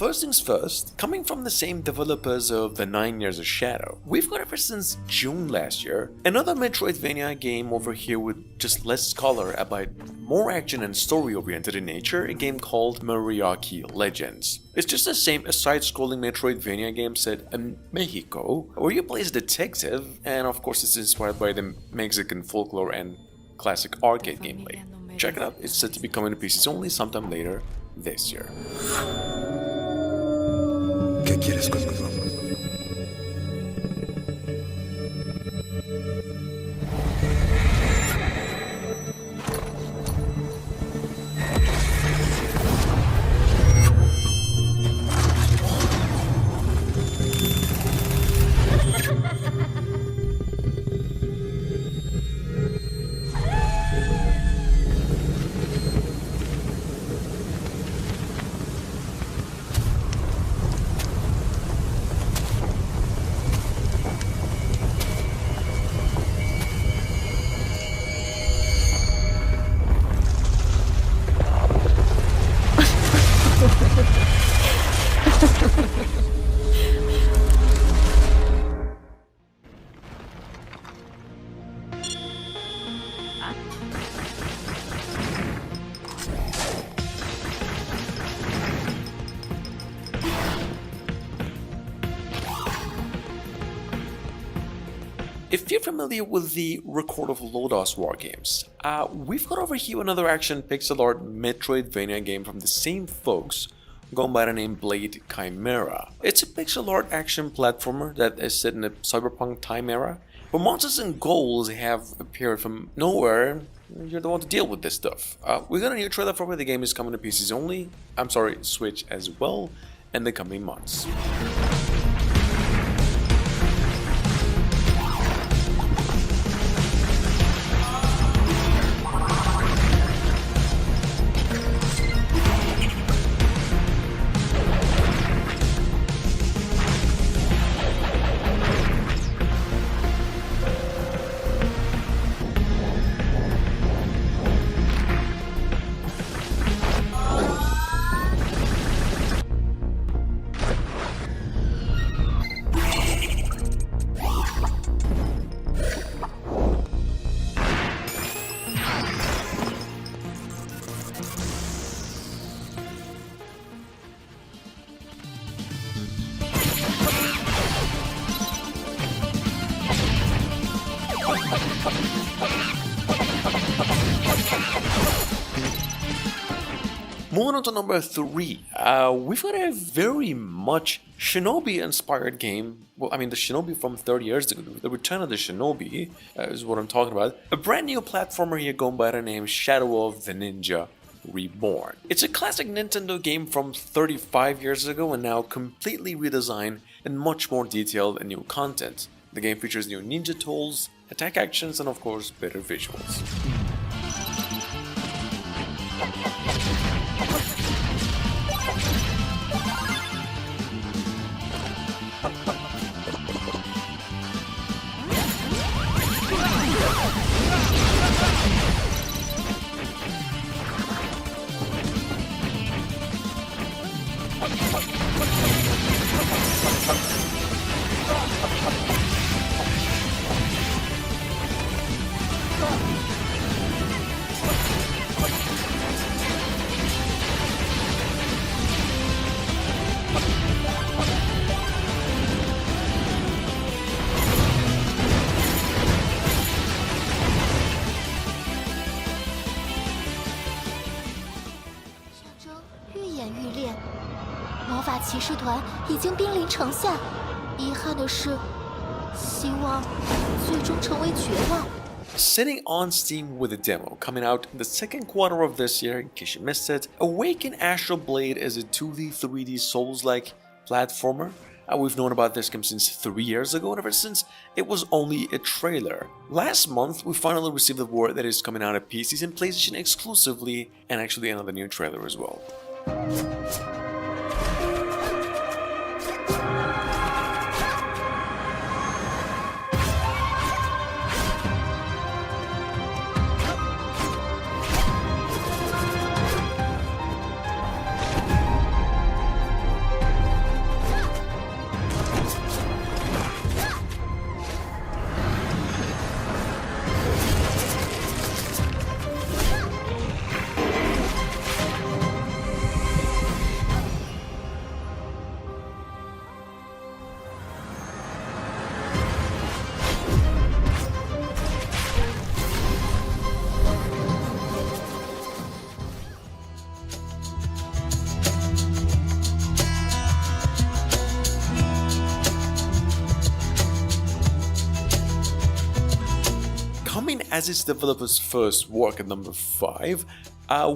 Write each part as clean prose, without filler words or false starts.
first things first, coming from the same developers of the 9 Years of Shadow, we've got ever since June last year, another Metroidvania game over here with just less color but more action and story oriented in nature, a game called Mariaki Legends. It's just the same a side-scrolling Metroidvania game set in Mexico, where you play as a detective, and of course it's inspired by the Mexican folklore and classic arcade gameplay. Check it out, it's set to be coming to PCs only sometime later this year. ¿Qué quieres conmigo? If you're familiar with the record of Lodos War games, we've got over here another action pixel art Metroidvania game from the same folks, going by the name Blade Chimera. It's a pixel art action platformer that is set in a cyberpunk time era, where monsters and ghouls have appeared from nowhere. You're the one to deal with this stuff. We got a new trailer for where the game is coming to PCs only, Switch as well, in the coming months. Moving on to number 3, we've got a very much Shinobi-inspired game. Well, I mean, the Shinobi from 30 years ago, the return of the Shinobi is what I'm talking about. A brand new platformer here going by the name Shadow of the Ninja Reborn. It's a classic Nintendo game from 35 years ago and now completely redesigned and much more detailed and new content. The game features new ninja tools, attack actions, and of course, better visuals. Sitting on Steam with a demo coming out in the second quarter of this year, in case you missed it, Awaken Astral Blade is a 2D, 3D Souls-like platformer. We've known about this game since 3 years ago, and ever since it was only a trailer. Last month, we finally received the word that it's coming out at PCs and PlayStation exclusively, and actually another new trailer as well. as its developer's first work at number 5,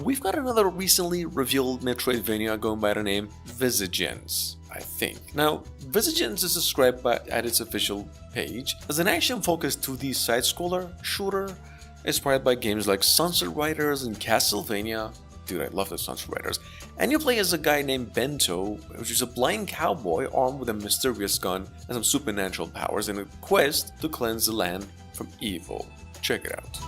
we've got another recently revealed Metroidvania going by the name Visagens, I think. Now, Visagens is described at its official page as an action-focused 2D side-scroller shooter inspired by games like Sunset Riders and Castlevania. Dude, I love the Sunset Riders. And you play as a guy named Bento, which is a blind cowboy armed with a mysterious gun and some supernatural powers in a quest to cleanse the land from evil. Check it out.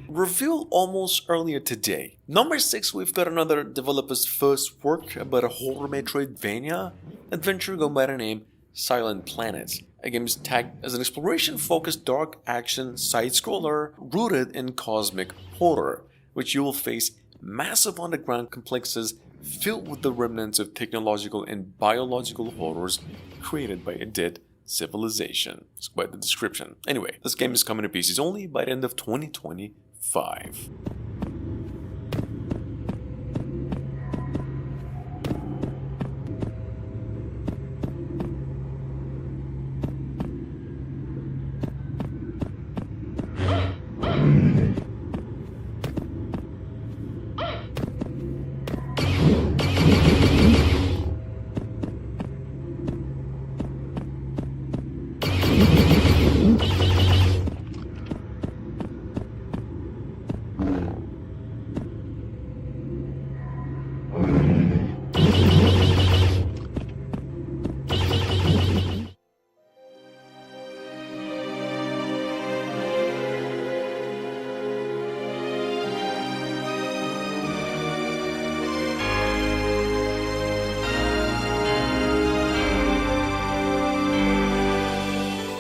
Revealed almost earlier today. Number 6, we've got another developer's first work about a horror Metroidvania adventure going by the name Silent Planet. A game is tagged as an exploration-focused dark action side-scroller rooted in cosmic horror, which you will face massive underground complexes filled with the remnants of technological and biological horrors created by a dead civilization. It's quite the description. Anyway, this game is coming to PCs only by the end of 2025.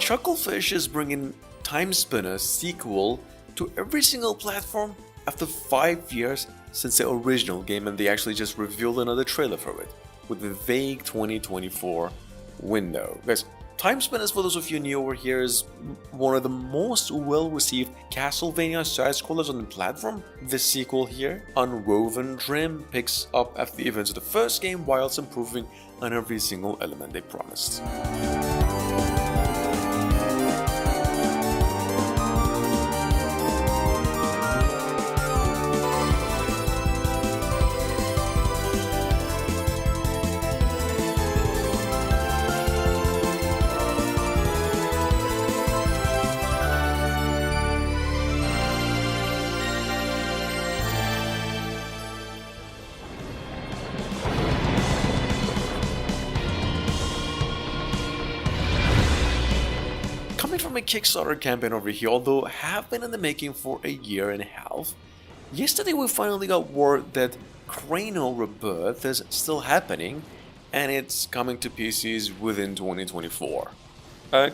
Chucklefish is bringing Time Spinner's sequel to every single platform after 5 years since the original game, and they actually just revealed another trailer for it with a vague 2024 window. Guys, Time Spinners, for those of you new over here, is one of the most well-received Castlevania side-scrollers on the platform. The sequel here, Unwoven Dream, picks up after the events of the first game whilst improving on every single element they promised. Coming from a Kickstarter campaign over here, although have been in the making for a year and a half, yesterday we finally got word that Cranial Rebirth is still happening and it's coming to PCs within 2024.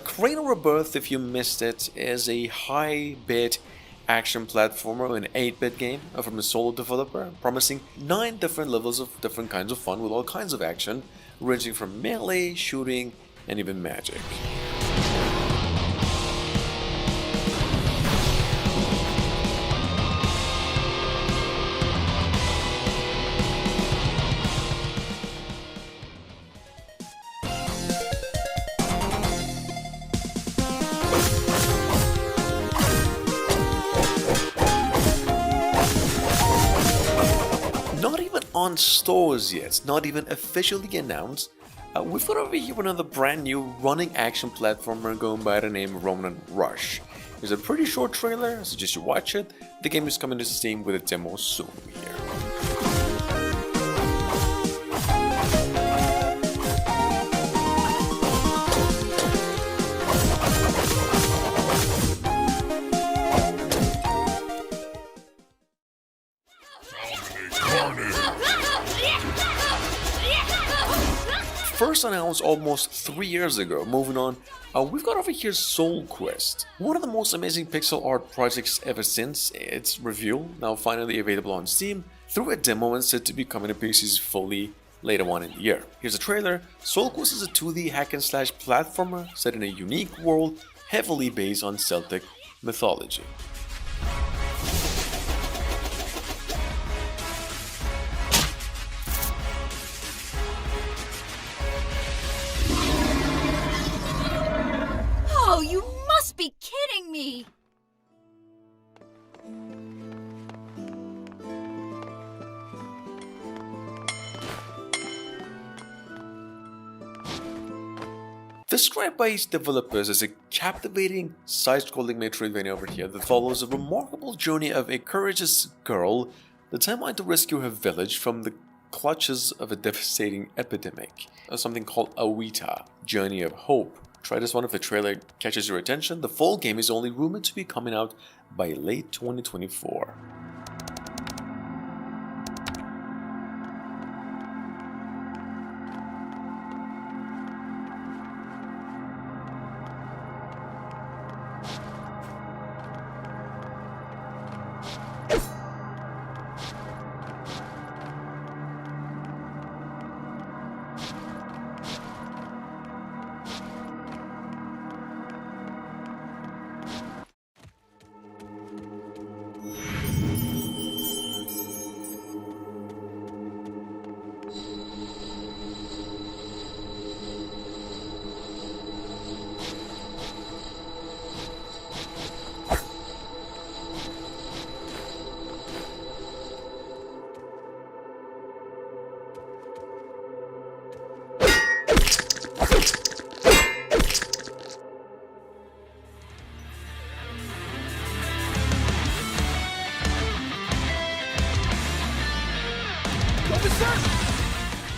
Cranial Rebirth, if you missed it, is a high-bit action platformer, an 8-bit game from a solo developer, promising 9 different levels of different kinds of fun with all kinds of action, ranging from melee, shooting, and even magic. Not even on stores yet, not even officially announced, we've got over here another brand new running action platformer going by the name Ronan Rush. It's a pretty short trailer, I suggest you watch it. The game is coming to Steam with a demo soon here. First announced almost 3 years ago. Moving on, we've got over here Soul Quest, one of the most amazing pixel art projects ever since its reveal, now finally available on Steam through a demo and set to be coming to PCs fully later on in the year. Here's a trailer. Soul Quest is a 2D hack-and-slash platformer set in a unique world heavily based on Celtic mythology. Oh, you must be kidding me! Described by its developers as a captivating side-scrolling Metroidvania over here that follows a remarkable journey of a courageous girl determined to rescue her village from the clutches of a devastating epidemic, something called Awita, Journey of Hope. Try this one if the trailer catches your attention. The full game is only rumored to be coming out by late 2024.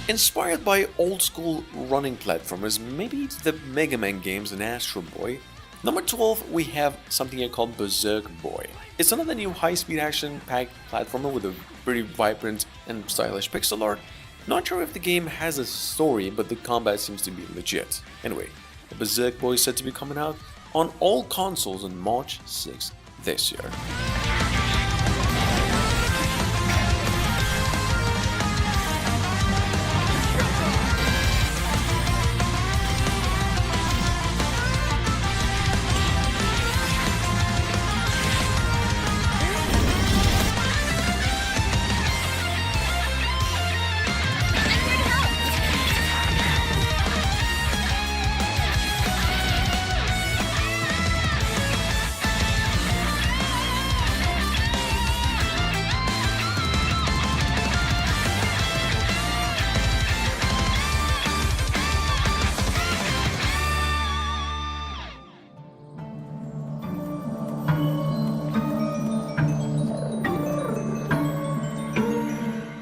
Inspired by old-school running platformers, maybe the Mega Man games and Astro Boy, number 12 we have something here called Berserk Boy. It's another new high-speed action-packed platformer with a pretty vibrant and stylish pixel art. Not sure if the game has a story, but the combat seems to be legit. Anyway, the Berserk Boy is said to be coming out on all consoles on March 6th this year.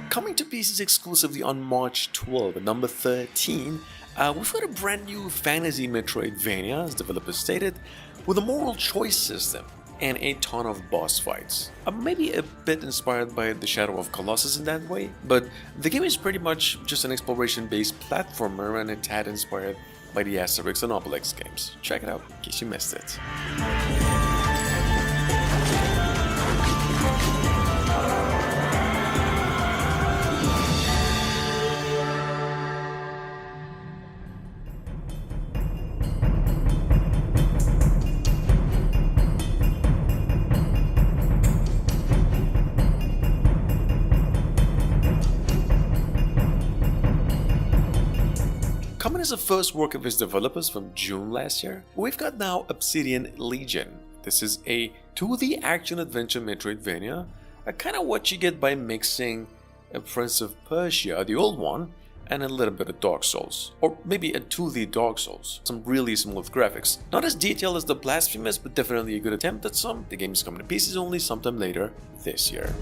Coming to PCs exclusively on March 12th, at number 13, we've got a brand new fantasy Metroidvania, as developers stated, with a moral choice system and a ton of boss fights. Maybe a bit inspired by the Shadow of Colossus in that way, but the game is pretty much just an exploration-based platformer and a tad inspired by the Asterix and Obelix games. Check it out in case you missed it. Coming as the first work of its developers from June last year, we've got now Obsidian Legion. This is a 2D action-adventure Metroidvania, kind of what you get by mixing a Prince of Persia, the old one, and a little bit of Dark Souls. Or maybe a 2D Dark Souls. Some really smooth graphics. Not as detailed as the Blasphemous, but definitely a good attempt at some. The game is coming to pieces only sometime later this year.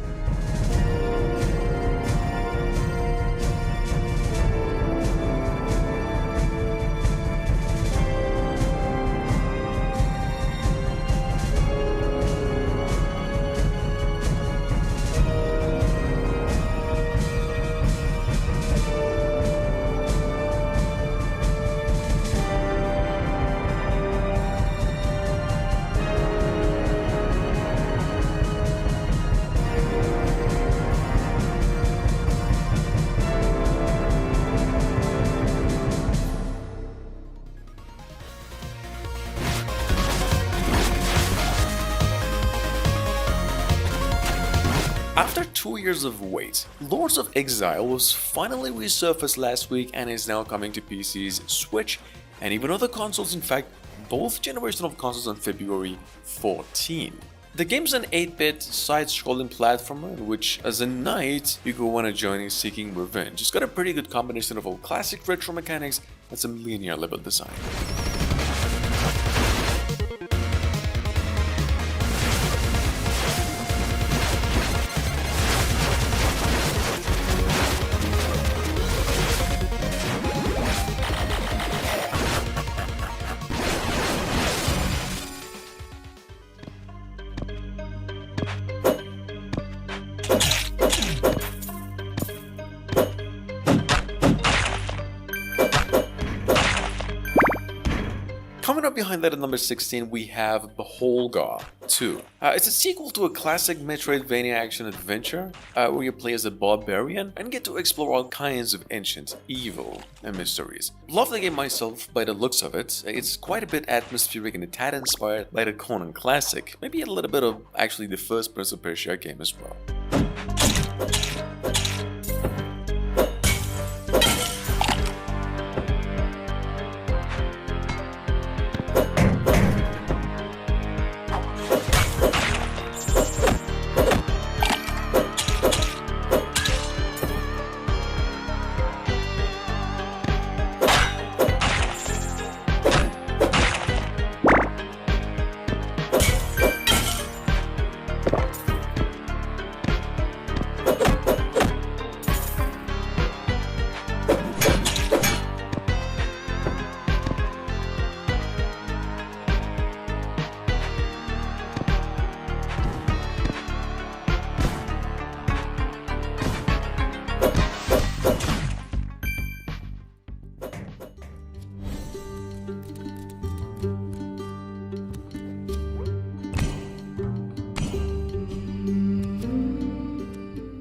2 years of wait. Lords of Exile was finally resurfaced last week and is now coming to PCs, Switch, and even other consoles. In fact, both generations of consoles on February 14. The game's an 8-bit side-scrolling platformer in which, as a knight, you go on a journey seeking revenge. It's got a pretty good combination of old classic retro mechanics and some linear level design. Coming up behind that at number 16, we have Beholgar 2. It's a sequel to a classic Metroidvania action-adventure where you play as a barbarian and get to explore all kinds of ancient evil and mysteries. Love the game myself by the looks of it. It's quite a bit atmospheric and a tad inspired by the Conan classic. Maybe a little bit of actually the first Prince of Persia game as well.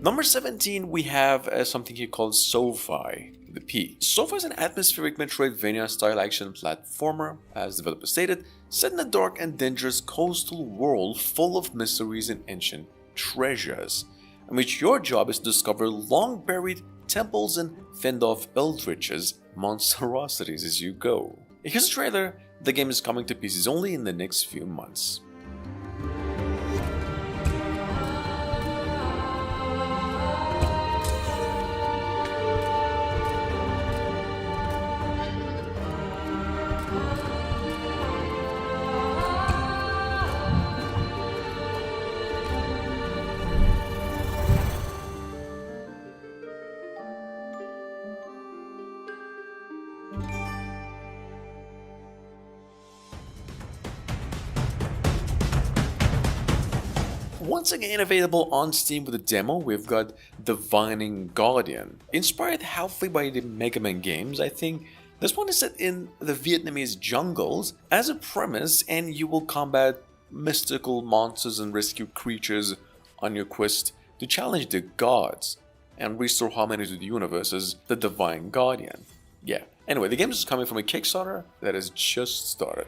Number 17, we have something here called SoFi, the P. SoFi is an atmospheric Metroidvania-style action platformer, as developers stated, set in a dark and dangerous coastal world full of mysteries and ancient treasures, in which your job is to discover long-buried temples and fend off eldritch's monstrosities as you go. Here's a trailer. The game is coming to PCs only in the next few months. Once again available on Steam with a demo, we've got Divining Guardian. Inspired halfway by the Mega Man games, I think this one is set in the Vietnamese jungles as a premise, and you will combat mystical monsters and rescue creatures on your quest to challenge the gods and restore harmony to the universe as the Divine Guardian. Yeah, anyway, the game is coming from a Kickstarter that has just started.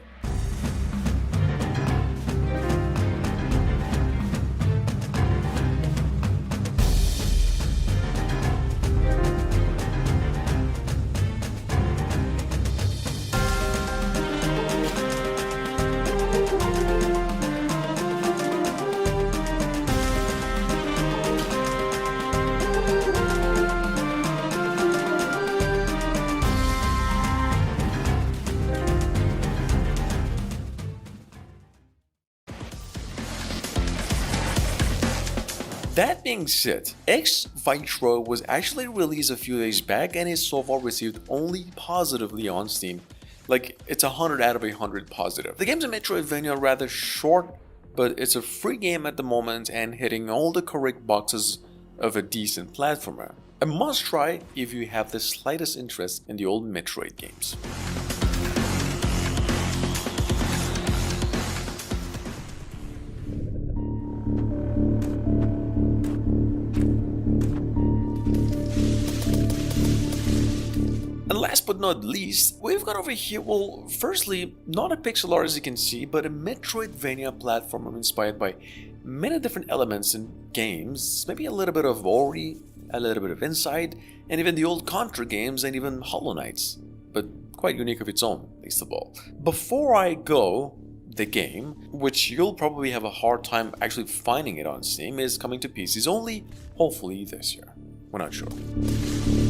That being said, X Vitro was actually released a few days back and is so far received only positively on Steam. Like, it's 100 out of 100 positive. The game's a Metroidvania, rather short, but it's a free game at the moment and hitting all the correct boxes of a decent platformer. A must try if you have the slightest interest in the old Metroid games. And last but not least, we've got over here, well, firstly, not a pixel art as you can see, but a Metroidvania platform inspired by many different elements in games, maybe a little bit of Ori, a little bit of Inside, and even the old Contra games and even Hollow Knights, but quite unique of its own, least of all. Before I go, the game, which you'll probably have a hard time actually finding it on Steam, is coming to PCs only, hopefully this year. We're not sure.